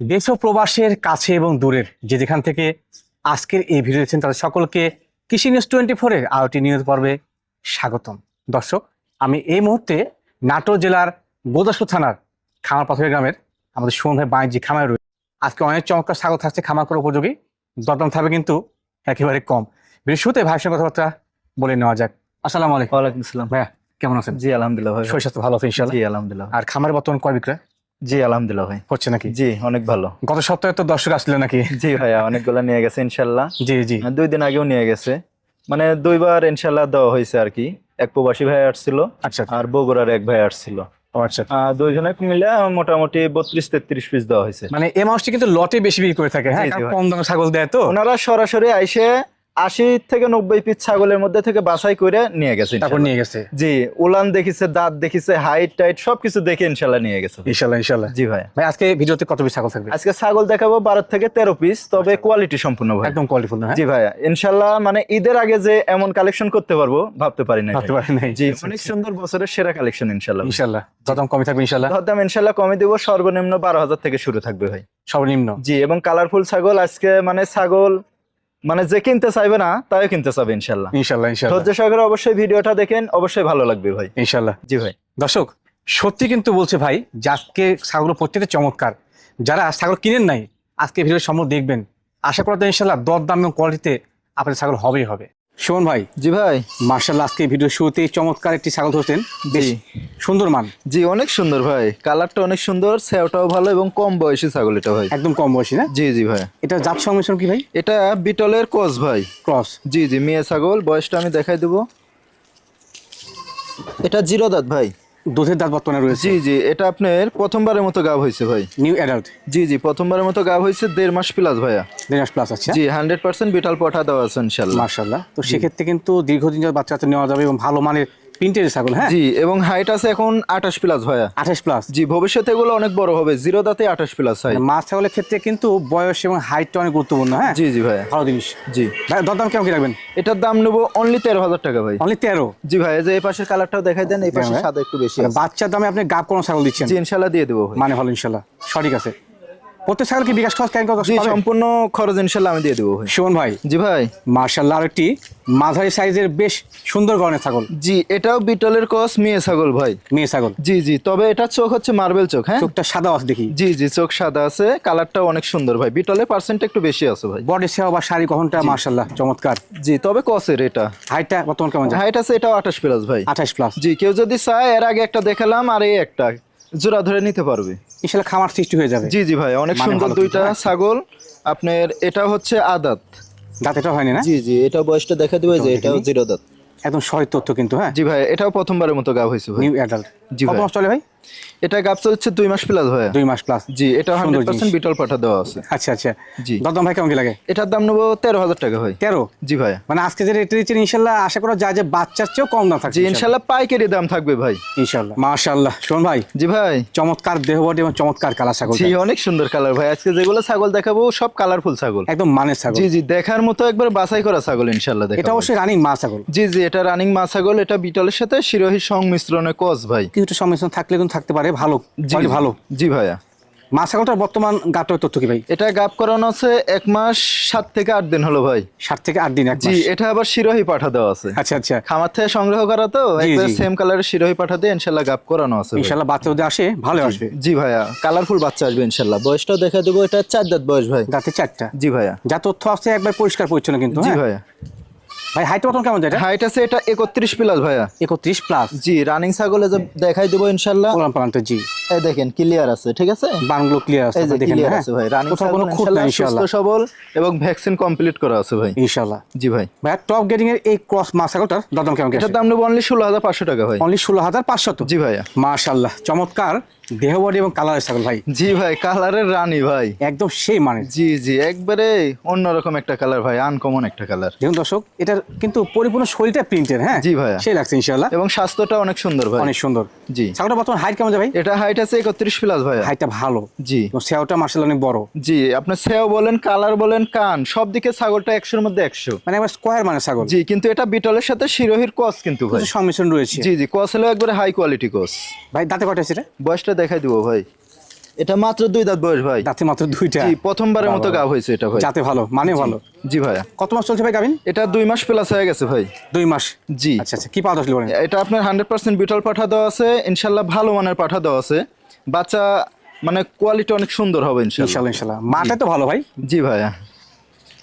দেশ ও প্রবাসের কাছে এবং দূরের যে যেখান থেকে আজকের এই ভিডিও দেখছেন তাদের সকলকে কৃষি নিউজ 24-এর আরটি নিউজ পর্বে স্বাগতম। দর্শক, আমি এই মুহূর্তে নাটোর জেলার গোদাসপুর থানার খামার পাথরের গ্রামের আমাদের সুমন ভাই বাণিজ্যিক খামারে রয়েছে। আজকে অনেক চমৎকার ছাগল থাকছে, খামার করার উপযোগী, দরদাম থাকবে কিন্তু একেবারে কম। ভিডিওর শুরুতে ভাইয়ের সঙ্গে কথাবার্তা বলে নেওয়া যাক। আসসালামু আলাইকুম। ওয়ালাইকুম আসসালাম। ভাইয়া কেমন আছেন? জি আলহামদুলিল্লাহ ভাই। শরীর স্বাস্থ্য ভালো আছে ইনশাআল্লাহ? জি আলহামদুলিল্লাহ। আর খামারে বর্তমান ক্রয় বিক্রয় জি আলহামদুলিল্লাহ ভাই। হচ্ছে নাকি? জি অনেক ভালো। গত সপ্তাহে তো দর্শক আসছিল নাকি? জি ভাইয়া অনেকগুলা নিয়ে গেছে ইনশাল্লাহ। জি জি। 2 দিন আগেও নিয়ে গেছে, মানে 2বার ইনশাল্লাহ দেওয়া হয়েছে আর কি। এক প্রবাসী ভাই আসছিল আচ্ছা আর বগুড়ার এক ভাই আসছিল। আচ্ছা। দুইজনে মিলে মোটামুটি 32-33 পিস দেওয়া হয়েছে। মানে এই মাছটি কিন্তু লটে বেশি বিক্রি করে থাকে, হ্যাঁ, জি, জি কারণ ভাই। কম দামে ছাগল দেয় তো। ওনারা সরাসরি আইসে 80 থেকে 90 পিস ছাগলের মধ্যে থেকে বাছাই করে নিয়ে গেছে তারপর ইনশাল্লাহ। নিয়ে গেছে। জি উলান দেখিছে, দাঁত দেখিছে, হাইট টাইট সবকিছু দেখে ইনশাল্লাহ নিয়ে গেছে। ইনশাআল্লাহ ইনশাআল্লাহ। জি ভাই। ভাই আজকে ভিডিওতে কত পিস ছাগল থাকবে? আজকে ছাগল দেখাবো 12 থেকে 13 পিস, তবে কোয়ালিটি সম্পূর্ণ ভাই। একদম কোয়ালিটিফুল না? জি ভাইয়া ইনশাল্লাহ, মানে ঈদের আগে যে এমন কালেকশন করতে পারবো ভাবতে পারি না। ভাবতে পারি নাই। জি অনেক সুন্দর, বছরের সেরা কালেকশন ইনশাল্লাহ। ইনশাআল্লাহ দাম কমই থাকবে ইনশাআল্লাহ। দাম ইনশাল্লাহ কমে দিব, সর্বনিম্ন 12,000 থেকে শুরু থাকবে ভাই। সর্বনিম্ন? জি, এবং কালারফুল ছাগল আজকে, মানে ছাগল মানে যে কিনতে চাইবে না তাও কিনতে চাবে ইনশাল্লাহ। ইনশাআল্লাহ ইনশাআল্লাহ। ধৈর্য সহকারে অবশ্যই ভিডিওটা দেখেন, অবশ্যই ভালো লাগবে ভাই। ইনশাআল্লাহ। জি ভাই। দর্শক, সত্যি কিন্তু বলছে ভাই যে আজকে ছাগল প্রত্যেকটা চমৎকার। যারা ছাগল কিনেন নাই আজকে ভিডিও সম্পূর্ণ দেখবেন, আশা করা যায় ইনশাআল্লাহ দরদাম এবং কোয়ালিটিতে আপনার ছাগল হবেই হবে। সুমন ভাই, জি ভাই। মার্শাল্লাহ আজকে ভিডিও শুরুতেই চমৎকার একটি ছাগল ধরছেন, বেশ জি। সুন্দর মান। জি অনেক সুন্দর ভাই, কালারটা অনেক সুন্দর, সেওটাও ভালো এবং কম বয়সী ছাগল এটা ভাই। একদম কম বয়সী না? জি জি ভাই। এটা জাত সংমিশ্রণ কি ভাই? এটা বিটলের ক্রস ভাই। ক্রস? জি জি, মেয়ে ছাগল। বয়সটা আমি দেখাই দেবো। এটা 0 দাঁত ভাই। দুধের দাঁত বর্তমানে রয়েছে? জি জি, এটা আপনার প্রথমবারের মতো গাব হয়েছে ভাই। New adult? জি জি, প্রথমবারের মতো গাব হয়েছে, 1.5 মাস প্লাস ভাইয়া। 1.5 মাস প্লাস। আচ্ছা। জি 100% বিটল পঠা দেওয়া আছে ইনশাল্লাহ। মার্শাল্লাহ। তো সেক্ষেত্রে কিন্তু দীর্ঘদিন যাতে বাচ্চা নেওয়া যাবে এবং ভালো মানের প্রিন্টের ছাগল। হ্যাঁ জি, এবং হাইট আছে এখন 28 প্লাস ভাইয়া। 28 প্লাস? জি, ভবিষ্যতে এগুলো অনেক বড় হবে। 0 দাঁতে 28 প্লাস হয়। মাছ ছাগলের ক্ষেত্রে কিন্তু বয়স এবং হাইটটা অনেক গুরুত্বপূর্ণ। হ্যাঁ জি জি ভাইয়া। ভালো জিনিস। জি ভাই দরদাম কেমন কি রাখবেন? এটার দাম নেবো অনলি 13,000 টাকা ভাই। অনলি 13? জি ভাই, এই যে এই পাশের কালারটাও দেখাই দেন, এই পাশে ভাই। সাদা একটু বেশি আছে। বাচ্চার দামে আপনি গাব কোনো ছাগল দিচ্ছেন? জি ইনশাল্লাহ দিয়ে দেবো ভাই। মানে ভালো ইনশাল্লাহ। সঠিক আছে। প্রত্যেক ছাগল কি বিকাশ খরচ কেন কত জি পাবে? সম্পূর্ণ খরচ ইনশাল্লাহ আমি দিয়ে দেবো ভাই। সুমন ভাই, জি ভাই। মার্শাল্লাহ আর একটি মাঝারি সাইজের বেশ সুন্দর গড়নের ছাগল। জি এটাও বিটলের ক্রস, মেয়ে ছাগল ভাই। মেয়ে ছাগল? জি জি, তবে এটা চোখ হচ্ছে মার্বেল চোখ। হ্যাঁ চোখটা সাদা আছে দেখি। জি জি, চোখ সাদা আছে, কালারটাও অনেক সুন্দর ভাই। বিটলের পার্সেন্ট একটু বেশি আছে ভাই। বডি সেবা বা শাড়ি গঠনটা মার্শাল্লাহ চমৎকার। জি, তবে কসের এটা। হাইটটা বর্তমান কেমন যায়? হাইট আছে এটাও 28 প্লাস ভাই। 28 প্লাস? জি, কেউ যদি চায় এর আগে একটা দেখালাম আর এই একটা জোড়া ধরে নিতে পারবে ইনশাল্লাহ খামার সৃষ্টি হয়ে যাবে। জি জি ভাই, অনেক মানে সুন্দর ভালো দুইটা কিন্তু, ছাগল। আপনার এটা হচ্ছে আদাত। দাঁত এটা হয়নি না? জি জি, এটা বয়সটা দেখা দিবে যে এটাও 0 দাঁত। একদম সঠিক তথ্য কিন্তু। হ্যাঁ জি ভাই, এটাও প্রথমবারের মতো গাব হয়েছে ভাই। New adult? জি কত ভাই। মাস চলে ভাই? এটা গাব চলছে 2 মাস প্লাস ভাই। 2 মাস প্লাস? জি, এটা সুন্দর 100% জিনিস। বিটল পাঠা দেওয়া আছে। আচ্ছা আচ্ছা। জি। দরদাম ভাই কেমন কি লাগে? এটার দাম নেবো 13,000 টাকা ভাই। 13? জি ভাই। মানে আজকে যে রেট দিচ্ছেন ইনশাল্লাহ আশা করা যায় যে বাচ্চার চেয়েও কম দাম থাকছে জি ইনশাল্লাহ পাইকারি দাম থাকবে ভাই। ইনশাল্লাহ। মাশাআল্লাহ সুমন ভাই, জি ভাই। চমৎকার দেহ বডি এবং চমৎকার কালার ছাগল। জি অনেক সুন্দর কালার ভাই। আজকে যেগুলো ছাগল দেখাবো সব কালারফুল ছাগল, একদম মানের ছাগল। জি জি, দেখার মতো একবার বাছাই করা ছাগল ইনশাল্লাহ দেখাবো। এটা অবশ্যই রানিং মা ছাগল? জি জি, এটা রানিং মা ছাগল। এটা বিটলের সাথে শিরোহী সংমিশ্রণে কস ভাই। কিছুটা সংমিশ্রণ থাকলে কিন্তু থাকতে পারে। ভালো জি quality ভালো। জি ভাইয়া। মা ছাগলটার বর্তমান গাবটার তথ্য কি ভাই? এটা গাব করানো আছে 1 মাস 7 থেকে 8 দিন হলো ভাই। 7 থেকে 8 দিন? 1 জি, মাস? এটা আবার শিরোহী পাঠা দেওয়া আছে। আচ্ছা আচ্ছা। খামার থেকে সংগ্রহ করা তো, জি, একবার জি। সেম কালারের শিরোহী পাঠা দিয়ে ইনশাল্লাহ গাব করানো আছে ভাই। ইনশাল্লাহ বাচ্চা যদি আসে ভালো আসবে। জি ভাইয়া, কালারফুল বাচ্চা আসবে ইনশাল্লাহ। বয়সটাও দেখা দেবো, এটা 4 দাঁত বয়স ভাই। দাঁতে 4টা? জি ভাইয়া। যা তথ্য আছে একবার পরিষ্কার পরিচ্ছন্ন কিন্তু। জি হ্যাঁ ভাইয়া। ভাই, হাইট বর্তমান কেমন যায়? হাইট আছে এটা 31 প্লাস ভাইয়া। 31 প্লাস? জি, রানিং ছাগলে যে দেখাই দেবো ইনশাল্লাহ। ওলান পালানটা? জি। এই দেখেন ক্লিয়ার আছে, ঠিক আছে? বানগুলো ক্লিয়ার আছে? এই যে দেখেন ক্লিয়ার হ্যাঁ আছে ভাই। রানিং কোথাও ছাগল কোনো খুঁত নাই ইনশাল্লাহ, সুস্থ ইনশাল্লাহ। সবল এবং ভ্যাকসিন কমপ্লিট করা আছে ভাই। ইনশাল্লাহ। জি ভাই। ভাই টপ গ্রেডিং এর এই ক্রস মা ছাগলটার দরদাম কেমন? এটার দাম নেবো অনলি 16,500 টাকা ভাই। অনলি 16,500? জি ভাইয়া। মাশাআল্লাহ চমৎকার দেহ বডি এবং কালারের ছাগল ভাই। জি ভাই, কালারের রানী ভাই। একদম সেই মানে। জি জি, একবারে অন্যরকম একটা কালার ভাই, আনকমন একটা কালার। দেখুন দর্শক, এটার কিন্তু পরিপূর্ণ শরীরটা প্রিন্টের। হ্যাঁ জি ভাইয়া। সেই লাগছে ইনশাআল্লাহ। এবং স্বাস্থ্যটা অনেক সুন্দর ভাই। অনেক সুন্দর। জি। ছাগলটা বর্তমান হাইট কেমন যায় ভাই? এটা হাইট আছে 31 প্লাস ভাইয়া। হাইটটা ভালো? জি। এবং সেওটা মাশাআল্লাহ অনেক বড়। জি, আপনার সেও বলেন, কালার বলেন, কান সব দিকে ছাগলটা 100-এর মধ্যে 100। মানে একবার স্কোয়ার মানে ছাগল। জি, কিন্তু এটা বিটলের সাথে শিরোহির কস কিন্তু ভাই। কিছু সংমিশ্রণ রয়েছে। জি জি, কস হলো একবারে হাই কোয়ালিটি কস। ভাই দাঁতে কয়টা আছে এটা? বয়সটা দেখাই দিব ভাই। এটা মাত্র 2 দাঁত বয়স ভাই। দাঁতে মাত্র দুইটা। জি প্রথমবারের মতো গাব হয়েছে এটা ভাই। যাতে ভালো মানে ভালো। জি ভাইয়া। কত মাস চলছে ভাই গাভিন? এটা 2 মাস প্লাস হয়ে গেছে ভাই। 2 মাস। জি আচ্ছা আচ্ছা, কি পাওয়া বলেন? এটা আপনার 100% বিটল পাঠা দেওয়া আছে, ইনশাল্লাহ ভালো মানের পাঠা দেওয়া আছে। বাচ্চা মানে কোয়ালিটি অনেক সুন্দর হবে ইনশাল্লাহ। ইনশাআল্লাহ ইনশাআল্লাহ। মাটা তো ভালো ভাই। জি ভাইয়া।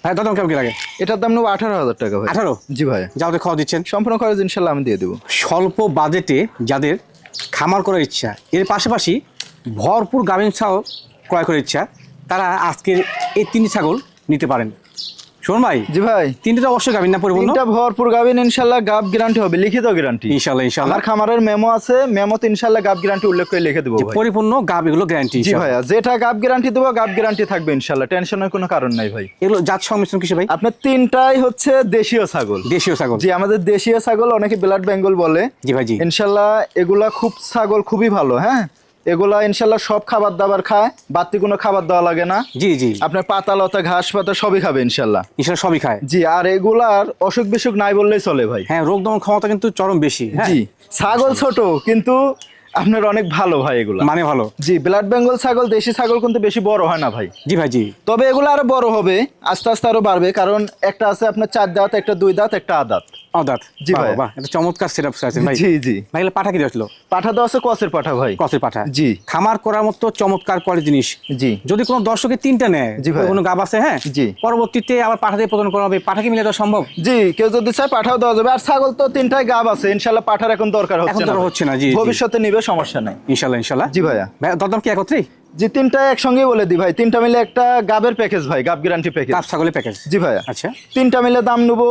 ভাই দাম কেমন কি লাগে? এটার দাম নেব 18,000 টাকা ভাই। 18? জি ভাইয়া। যাওতে খাওয়া দিচ্ছেন? সম্পূর্ণ খরচ ইনশাল্লাহ আমি দিয়ে দেবো। স্বল্প বাজেটে যাদের খামার করার ইচ্ছা, এর পাশাপাশি ভরপুর গাভীন ছাও ক্রয় করার ইচ্ছা, তারা আজকের এই 3টি ছাগল নিতে পারেন। শোন ভাই, জি ভাই। 3টি তো অবশ্যই গাভীন না পরিপূর্ণ? 3টা ভরপুর গাভিন ইনশাল্লাহ, গাব গ্যারান্টি হবে, লিখিত গ্যারান্টি ইনশাআল্লাহ ইনশাআল্লাহ। আমার খামারের মেমো আছে, মেমোতে ইনশাল্লাহ গাব গ্যারান্টি উল্লেখ করে লিখে দেবো ভাই। পরিপূর্ণ গাব এগুলো গ্যারান্টি? জি ভাইয়া, যেটা গাব গ্যারান্টি দেবো গাব গ্যারান্টি থাকবে ইনশাল্লাহ, টেনশনের কোনো কারণ নাই ভাই। এগুলো জাত সংমিশ্রণ কিসে ভাই? আপনার 3টাই হচ্ছে দেশীয় ছাগল। দেশীয় ছাগল? জি আমাদের দেশীয় ছাগল, অনেকে ব্লাড বেঙ্গল বলে। জি ভাই জি। ইনশাল্লাহ এগুলা খুব ছাগল খুবই ভালো। হ্যাঁ এগুলা ইনশাল্লাহ সব খাবার দাবার খায়, বাড়তি কোনো খাবার দেওয়া লাগে না। জি জি। আপনার পাতা লতা ঘাস পাতা সবই খাবে ইনশাল্লাহ। ইনশাআল্লাহ সবই খায়? জি। আর এগুলার অসুখ বিসুখ নাই বললেই চলে ভাই। হ্যাঁ, রোগ দমন ক্ষমতা কিন্তু চরম বেশি। জি ছাগল ছোট কিন্তু আপনার অনেক ভালো ভাই এগুলা মানে ভালো। জি ব্লাড বেঙ্গল ছাগল দেশি ছাগল কিন্তু বেশি বড় হয় না ভাই। জি ভাই জি। তবে এগুলো আরো বড় হবে, আস্তে আস্তে আরো বাড়বে, কারণ একটা আছে আপনার 4 দাঁত, একটা 2 দাঁত, একটা আদাত। আদাত? জি ভাই। বাহ, এটা চমৎকার সেটআপ আছে ভাই। জি জি। ভাই এগুলো পাঠা কি আসলো? পাঠা দেওয়া আছে কসের পাঠা ভাই। কসের পাঠা? জি। খামার করার মতো চমৎকার কোয়ালিটি জিনিস। জি। যদি কোনো দর্শকে 3টা নেয়, জি ভাই। কোনো গাব আছে, হ্যাঁ জি। পরবর্তীতে আবার পাঠা দিয়ে প্রদান করা হবে, পাঠা কি মিলে দেওয়া সম্ভব? জি কেউ যদি চায় পাঠাও দেওয়া যাবে। আর ছাগল তো 3টাই গাব আছে ইনশাল্লাহ, পাঠার এখন দরকার এখন হচ্ছে তো না। হচ্ছে না। জি জি। ভবিষ্যতে নিবে, সমস্যা নাই ইনশাআল্লাহ ইনশাআল্লাহ। জি ভাইয়া। ভাই দরদাম কি একত্রেই? জি 3টা একসঙ্গেই বলে দি ভাই, 3টা মিলে একটা গাবের প্যাকেজ ভাই, গাব গ্যারান্টি প্যাকেজ। গাব ছাগলের প্যাকেজ? জি ভাইয়া। আচ্ছা। 3টা মিলে দাম নেবো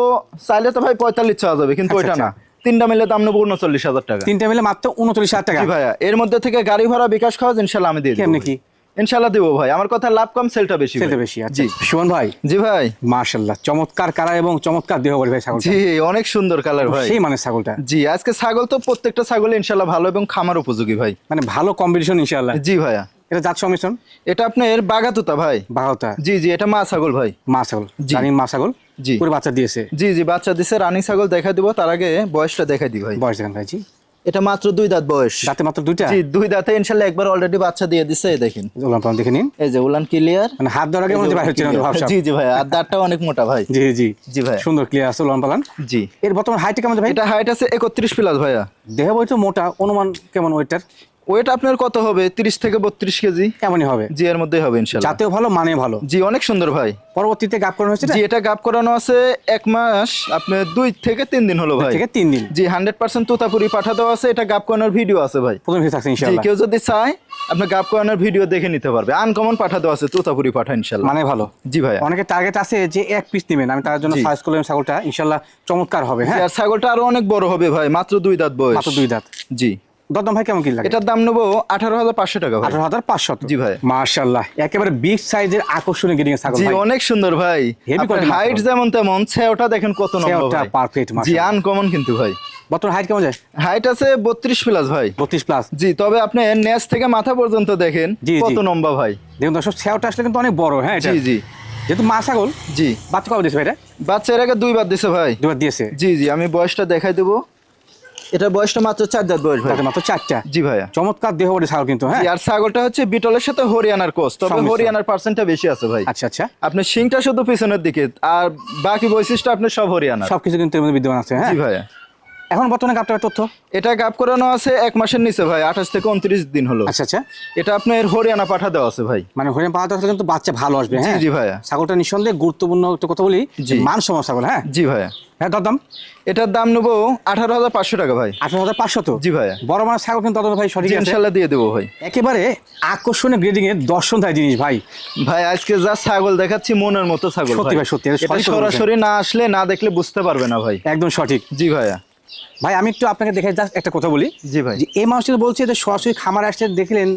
চাইলে তো ভাই 45 চাওয়া যাবে, কিন্তু আচ্ছা, ওইটা না। আচ্ছা। 3টা মিলে দাম নেবো 39,000 টাকা। 3টা মিলে মাত্র 39,000 টাকা? জি ভাইয়া। এর মধ্যে থেকে গাড়ি ভাড়া বিকাশ খরচ ইনশাল্লাহ আমি দিয়ে দেব। কেমনে কি? ইনশাল্লাহ দেবো ভাই, আমার কথা লাভ কম সেলটা বেশি ভাই। সেটা বেশি। আচ্ছা জি সুমন ভাই। জি ভাই। মাশাআল্লাহ, চমৎকার কালার এবং চমৎকার দেহ বড় ভাই ছাগল। জি অনেক সুন্দর কালার ভাই। সেই মানে ছাগলটা। জি আজকে ছাগল তো প্রত্যেকটা ছাগল ইনশাল্লাহ ভালো এবং খামার উপযোগী ভাই। মানে ভালো কম্বিনেশন ইনশাআল্লাহ। জি ভাইয়া। এটা জাত সংমিশ্রণ? এটা আপনার বাগাতুতা ভাই। বাগাতুতা? জি জি। এটা মা ছাগল ভাই। মা ছাগল? জি। জানি মা ছাগল। জি। পুরো বাচ্চা দিয়েছে? জি জি বাচ্চা দিছে, রানী ছাগল দেখা দিব, তার আগে বয়সটা দেখা দি ভাই। বয়স দেখেন ভাই। জি। এটা মাত্র 2 দাঁত বয়স। দাঁতে মাত্র 2টা? জি 2 দাঁতে ইনশাল্লাহ একবার অলরেডি বাচ্চা দিয়ে দিছে, এই দেখেন। উলান পালান দেখে নিন। এই যে উলান ক্লিয়ার, মানে হাত ধরার আগে মনে হচ্ছে বাইরে হচ্ছে না ভাবছা। জি জি ভাই। আর দাঁতটাও অনেক মোটা ভাই। জি জি। জি ভাই। সুন্দর ক্লিয়ার আছে উলান পালান। জি। এর বর্তমান হাইট কেমন ভাই? এটা হাইট আছে 31 প্লাস ভাইয়া। দেহ বই তো মোটা, অনুমান কেমন ওয়েটার? ওয়েট আপনার কত হবে? 30 থেকে 32 কেজি। এমনই হবে? জি এর মধ্যেই হবে ইনশাল্লাহ। জাতেও ভালো মানে ভালো? জি অনেক সুন্দর ভাই। পরবর্তীতে গাব করানো হয়েছে? জি এটা গাব করানো আছে 1 মাস আপনার 2 থেকে 3 দিন হলো ভাই। 2 থেকে 3 দিন? জি 100% তোতাপুরি পাঠা দেওয়া আছে, এটা গাব করানোর ভিডিও আছে ভাই। প্রথম ভিডিও থাকছে জি ইনশাআল্লাহ। কেউ যদি চায় আপনি গাব করানোর ভিডিও দেখে নিতে পারবে। আনকমন পাঠা দেওয়া আছে তোতাপুরি পাঠা ইনশাল্লাহ। মানে ভালো? জি ভাই। অনেকে টার্গেট আছে যে 1 পিস নেবেন, আমি তার জন্য জি। সার্চ করলাম ছাগলটা, ইনশাআল্লাহ চমৎকার হবে। হ্যাঁ আর ছাগলটা আরো অনেক বড় হবে ভাই, মাত্র 2 দাঁত বয়স। মাত্র 2 দাঁত? জি। দরদাম ভাই কেমন কি লাগে? এটার দাম নেবো 18,500 টাকা ভাই। 18,500? জি ভাই। মাশাআল্লাহ, একেবারে বিগ সাইজের আকর্ষণীয় গিরিং ছাগল জি ভাই। অনেক সুন্দর ভাই। Heavy আপনার quality হাইট মাত্র। যেমন তেমন ছেওটা দেখেন কত নম্বর ছেওটা ভাই। perfect, জি মাশাআল্লাহ। আনকমন কিন্তু ভাই। বর্তমান হাইট কেমন যায়? হাইট আছে 32 প্লাস ভাই। 32 প্লাস? জি তবে আপনি নেজ থেকে মাথা পর্যন্ত দেখেন জি, জি। কত লম্বা ভাই। দেখুন দর্শক, ছেওটা আসলে কিন্তু অনেক বড়। হ্যাঁ এটা জি জি। যেহেতু মা ছাগল, জি বাচ্চা কবে দিয়েছে ভাই এটা? বাচ্চা এর আগে 2 বার দিছে ভাই। 2 বার দিয়েছে? জি জি আমি বয়সটা দেখাই দেবো। এটা বয়সটা মাত্র 4 দাঁত বয়স ভাই। তাতে মাত্র 4টা? জি ভাইয়া। চমৎকার দেহ বড় ছাগল কিন্তু। হ্যাঁ জি, আর ছাগলটা হচ্ছে বিটলের সাথে হরিয়ানার ক্রস, তবে সংমিশ্রণ। হরিয়ানার পার্সেন্টটা বেশি আছে ভাই। আচ্ছা আচ্ছা। আপনার শিংটা শুধু পিছনের দিকে, আর বাকি বৈশিষ্ট্য আপনার সব হরিয়ানা। সবকিছু কিন্তু এর মধ্যে বিদ্যমান আছে। হ্যাঁ জি ভাইয়া। এখন বর্তমানে গাবটার তথ্য? এটা গাব করানো আছে 1 মাসের নিচে ভাই, 28 থেকে 29 দিন হলো। আচ্ছা আচ্ছা। এটা আপনার হরিয়ানা পাঠা দেওয়া আছে ভাই। মানে হরিয়ানা পাওয়া থাকলে কিন্তু বাচ্চা ভালো আসবে। জি হ্যাঁ জি ভাইয়া। ছাগলটা নিঃসন্দেহে গুরুত্বপূর্ণ একটা কথা বলি, জি। মান সম ছাগল। হ্যাঁ জি ভাইয়া। হ্যাঁ দরদাম? এটার দাম নেবো 18,500 টাকা ভাই। 18,500 তো? জি ভাইয়া। বড় মানে ছাগল কিন্তু তত ভাই সঠিক জি আছে? ইনশাল্লাহ দিয়ে দেবো ভাই। একেবারে আকর্ষণীয় গ্রেডিং এর দর্শন দেয় জিনিস ভাই। ভাই আজকে যা ছাগল দেখাচ্ছি মনের মতো ছাগল সত্যি ভাই, সত্যি, এটা এটা সঠিক কথা সরাসরি না আসলে না দেখলে বুঝতে পারবে না ভাই। একদম সঠিক। জি ভাইয়া। ভাই আমি একটু আপনাকে দেখে জাস্ট একটা কথা বলি। জি ভাই। যে এই মানুষটি বলছে যে সরাসরি খামার আসতে দেখলেন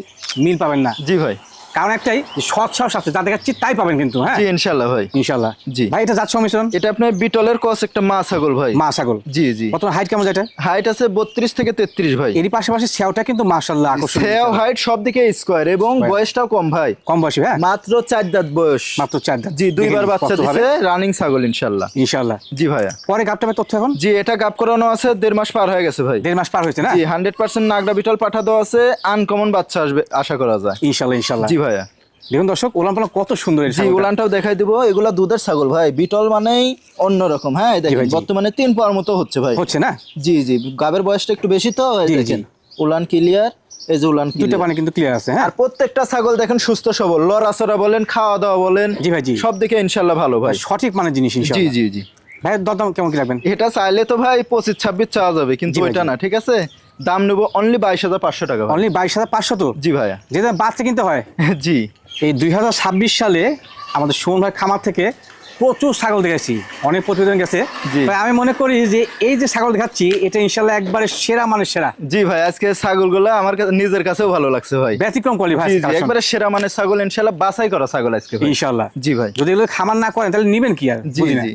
মিল পাবেন না। জি ভাই। কারণ একটাই যে সৎ সাহস আছে, যা দেখাচ্ছি তাই পাবেন কিন্তু। হ্যাঁ জি ইনশাল্লাহ ভাই। ইনশাল্লাহ। জি। ভাই এটা যাচ্ছে সংমিশ্রণ, এটা আপনার বিটলের ক্রস একটা মা ছাগল ভাই। মা ছাগল। জি জি। কত হাইট কেমন যায় এটা? হাইট আছে 32 থেকে 33 ভাই। এরই পাশাপাশি সেওটা কিন্তু মাশাআল্লাহ আকর্ষণীয়। সেও হাইট সব দিকে স্কয়ার এবং ভাই। বয়সটাও কম ভাই। কম বয়সী। হ্যাঁ মাত্র 4 দাঁত বয়স। মাত্র 4 দাঁত। জি, দুইবার দেখেন বাচ্চা কত ভাবে। দিছে, রানিং ছাগল ইনশাআল্লাহ। ইনশাআল্লাহ। জি ভাইয়া। পরে গাবটাবে তথ্য এখন? জি এটা গাব করানো আছে, 1.5 মাস পার হয়ে গেছে ভাই। 1.5 মাস পার হয়েছে না? জি 100% নাগরা বিটল পাঠা দেওয়া আছে, আনকমন বাচ্চা আসবে আশা করা যায়। ইনশাআল্লাহ ইনশাআল্লাহ। জি ভাইয়া। দেখুন দর্শক, ওলান পালান কত সুন্দর এই জি ছাগলটা। উলানটাও দেখাই দিব, এগুলা দুধের ছাগল ভাই। বিটল মানেই অন্যরকম। হ্যাঁ এই দেখেন ভাই, জি। বর্তমানে 3 পাওয়ার মতো হচ্ছে ভাই। হচ্ছে না? জি জি, গাবের বয়সটা একটু বেশি তো, এই জি, জি। দেখেন উলান ক্লিয়ার, এই যে উলান দুটো ক্লিয়ার। পানি কিন্তু ক্লিয়ার আছে। হ্যাঁ আর প্রত্যেকটা ছাগল দেখেন সুস্থ সবল, লড়াচড়া বলেন, খাওয়া দাওয়া বলেন, জি ভাই, জি। সব দিকে ইনশাল্লাহ ভালো ভাই। সঠিক মানের জিনিস জি ইনশাআল্লাহ। জি জি। ভাই দরদাম কেমন কি রাখবেন? এটা চাইলে তো ভাই 25-26 চাওয়া যাবে, কিন্তু জি ভাই, ওইটা জি। না, ঠিক আছে? দাম নেবো অনলি 22,500 টাকা ভাই। অনলি 22,500 তো? জি ভাইয়া। যেটা বাচ্চা কিনতে হয়। জি এই 2026 সালে আমাদের সুমন ভাই খামার থেকে প্রচুর ছাগল দেখেছি, অনেক প্রতিবেদন গেছে। জি। ভাই আমি মনে করি যে এই যে ছাগল দেখাচ্ছি এটা ইনশাআল্লাহ একবারে সেরা মানের সেরা। জি ভাই, আজকে ছাগলগুলো আমার কাছে নিজের কাছেও ভালো লাগছে ভাই। ব্যতিক্রম কোয়ালিটি ভাই। জি জি, একবারে সেরা মানের ছাগল ইনশাল্লাহ, বাছাই করা ছাগল আজকে ভাই। ইনশাআল্লাহ। জি ভাই। যদি এগুলো খামার না করেন তাহলে নিবেন কি আর? জি বুঝি না। জি।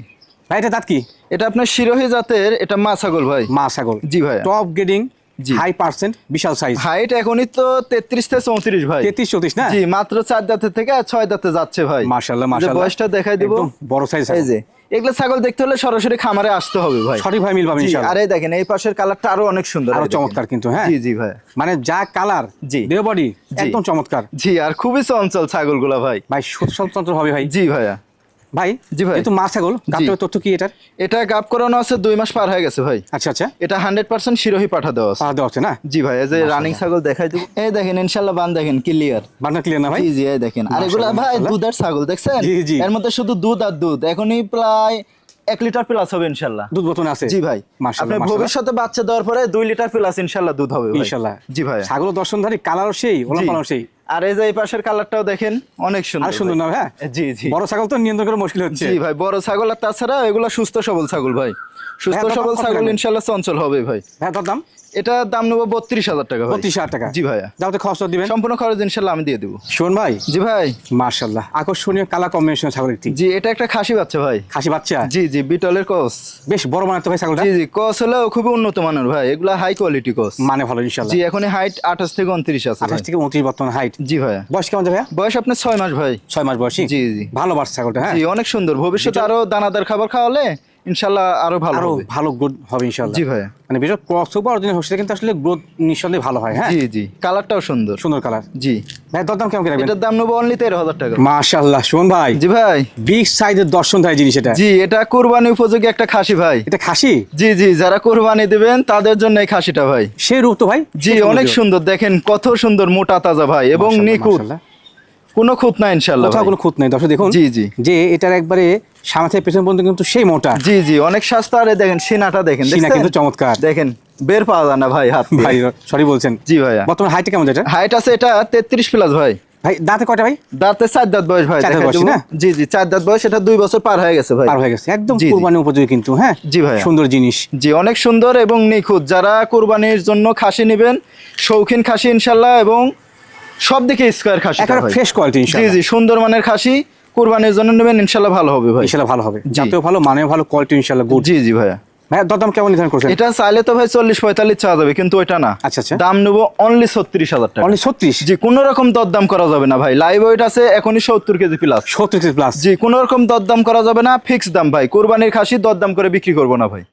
ভাই এটা দাঁত কি? এটা আপনার শিরোহী জাতের, এটা মা ছাগল ভাই। মা ছাগল। জি ভাইয়া। টপ গ্রেডিং, জি। হাই পার্সেন্ট, বিশাল সাইজ। হাইট এখনই তো 33 থেকে 34 ভাই। 33-34 না? জি মাত্র 4 দাঁতের থেকে 6 দাঁতে যাচ্ছে ভাই। মাশাআল্লাহ যে মাশাআল্লাহ। বয়সটা দেখাই দিব। একদম বড় সাইজ। এই যে এগুলা ছাগল দেখতে হলে সরাসরি খামারে আসতে হবে ভাই। সঠিক ভাই মিল পাবেন জি, ইনশাআল্লাহ। আর এই দেখেন এই পাশের কালারটা আরো অনেক সুন্দর, আরো এই দেখেন। চমৎকার কিন্তু। হ্যাঁ জি জি ভাই। মানে যা কালার, জি। দেহ বডি জি। একদম চমৎকার। জি আর খুবই চঞ্চল ছাগলগুলা ভাই। ভাই স্বতন্ত্র হবে ভাই। জি ভাইয়া। ভাই জি ভাই। কিন্তু মা ছাগল গাবটার তথ্য কি এটার? এটা গাব করানো আছে 2 মাস পার হয়ে গেছে ভাই। আচ্ছা আচ্ছা। এটা 100% শিরোহী পাঠা দেওয়া আছে। পাওয়া দেওয়া হচ্ছে না? জি ভাই, এই যে রানিং ছাগল দেখাই দিব। এই দেখেন ইনশাআল্লাহ বান দেখেন ক্লিয়ার। বান্না ক্লিয়ার না ভাই? জি জি, এই দেখেন। আর এগুলা মাশাআল্লাহ, ভাই মাশাআল্লাহ। দুধের ছাগল দেখছেন? জি, জি। এর মধ্যে শুধু দুধ আর দুধ, এখনই প্রায় 1 লিটার প্লাস হবে ইনশাআল্লাহ। দুধ বোতল আছে? জি ভাই। মাশাআল্লাহ আপনি মাশাআল্লাহ। ভবিষ্যতে বাচ্চা দেওয়ার পরে 2 লিটার প্লাস ইনশাআল্লাহ দুধ হবে ভাই। ইনশাআল্লাহ। জি ভাই। ছাগল দর্শনধারী, কালারও সেই, ওলান জি। পালানো সেই। আর এই যে এই পাশের কালারটাও দেখেন অনেক সুন্দর। আর সুন্দর ভাই। না ভাই? জি জি। বড় ছাগল তো নিয়ন্ত্রণ করা মুশকিল হচ্ছে। জি ভাই, বড় ছাগল আর তাছাড়া এগুলা সুস্থ সবল ছাগল ভাই। সুস্থ ভাই, সবল কত ছাগল লাগবে? ইনশাআল্লাহ চঞ্চল হবে ভাই। ভাই তার দাম? এটা দাম নেবো 32,000 টাকা ভাই। 32,000 টাকা। জি ভাইয়া। যাও তো খরচ দিবেন। সম্পূর্ণ খরচ ইনশাআল্লাহ আমি দিয়ে দেবো। শোন ভাই, জি ভাই। মাশাআল্লাহ আকর্ষণীয় কালার কম্বিনেশন ছাগল একটি। জি এটা একটা খাসি বাচ্চা ভাই। খাসি বাচ্চা? জি জি, বিটলের কস। বেশ বড় মানের তো ভাই ছাগলটা। জি জি, কস হলেও খুবই উন্নত মানের ভাই, এগুলা হাই কোয়ালিটি কস। মানে ভালো ইনশাআল্লাহ। জি এখনই হাইট 28 থেকে 29 আছে ভাই। 28 থেকে 29 বর্তমান হাইট। জি ভাইয়া। বয়স কেমন যাবে? বয়স আপনার 6 মাস ভাই। 6 মাস বয়সী। জি, জি। ভালো বাচ্চা ছাগলটা। হ্যাঁ জি অনেক সুন্দর, ভবিষ্যতে আরো দানাদার খাবার খাওয়ালে ইনশাআল্লাহ আরো ভালো আরো হবে। ভালো গ্রোথ হবে ইনশাআল্লাহ। জি ভাইয়া। মানে বেশ ক্রস ওভার অরিজিনাল হচ্ছে কিন্তু আসলে গ্রোথ নিঃসন্দেহে ভালো হয়। হ্যাঁ জি জি, কালারটাও সুন্দর। সুন্দর কালার। জি। ভাই দরদাম কেমন কি রাখবেন? এটার দাম নেবো অনলি 13,000 টাকা। মাশাআল্লাহ শোন ভাই, জি ভাই। বিগ সাইজের দর্শনধারী জিনিস এটা। জি এটা কুরবানি উপযোগী একটা খাসি ভাই। এটা খাসি? জি জি, যারা কুরবানি দিবেন তাদের জন্য এই খাসিটা ভাই। সেই রূপ তো ভাই। জি অনেক সুন্দর, দেখেন কত সুন্দর মোটা তাজা ভাই এবং মাশাআল্লাহ, নিখুঁত, মাশাআল্লাহ। কোনো খুঁত না ইনশাআল্লাহ কোথাও ভাই। কোনো খুঁত নাই দর্শক দেখুন। জি, জি। যে এটার একবারে সামনে থেকে পেছন পর্যন্ত কিন্তু সেই মোটা। জি জি, অনেক সস্তা। আরে দেখেন সিনাটা দেখেন, সিনা দেখছেন? কিন্তু চমৎকার। দেখেন বের পাওয়া যায় না ভাই হাত দিয়ে। ভাই সরি বলছেন। জি ভাইয়া। বর্তমান হাইটটা কেমন এটা? হাইট আছে এটা 33 প্লাস ভাই। ভাই দাঁতে কয়টা ভাই? দাঁতে 4 দাঁত বয়স ভাই। 4 দাঁত দেখাই বয়স দেবো। না? জি জি, 4 দাঁত বয়স, এটা 2 বছর পার হয়ে গেছে ভাই। পার হয়ে গেছে একদম জি, জি। কুরবানি উপযোগী কিন্তু। হ্যাঁ জি ভাইয়া। সুন্দর জিনিস। জি অনেক সুন্দর এবং নিখুঁত। যারা কুরবানির জন্য খাসি নেবেন, শৌখিন খাসি ইনশাআল্লাহ, এবং সব দিকে স্কয়ার খাসি একেবারে ভাই। ফ্রেশ কোয়ালিটি জি ইনশাআল্লাহ। জি, সুন্দর মানের খাসি কুরবানির জন্য নেবেন ইনশাআল্লাহ ভালো হবে ভাই। ইনশাআল্লাহ ভালো হবে। জি। জাতেও ভালো, মানেও ভালো, কোয়ালিটি ইনশাআল্লাহ গুড। জি জি ভাইয়া। ভাই দরদাম কেমন নির্ধারণ করছেন? এটা চাইলে তো ভাই 40-45 চাওয়া যাবে, কিন্তু ওইটা না। আচ্ছা, আচ্ছা। দাম নেবো অনলি 36,000 টাকা। অনলি 36? জি, কোনো রকম দরদাম করা যাবে না ভাই। লাইভ ওয়েট আছে এখনই 70 কেজি প্লাস। 70 প্লাস? জি, কোনো রকম দরদাম করা যাবে না, ফিক্স দাম ভাই। কুরবানির খাসি দরদাম করে বিক্রি করবো না ভাই।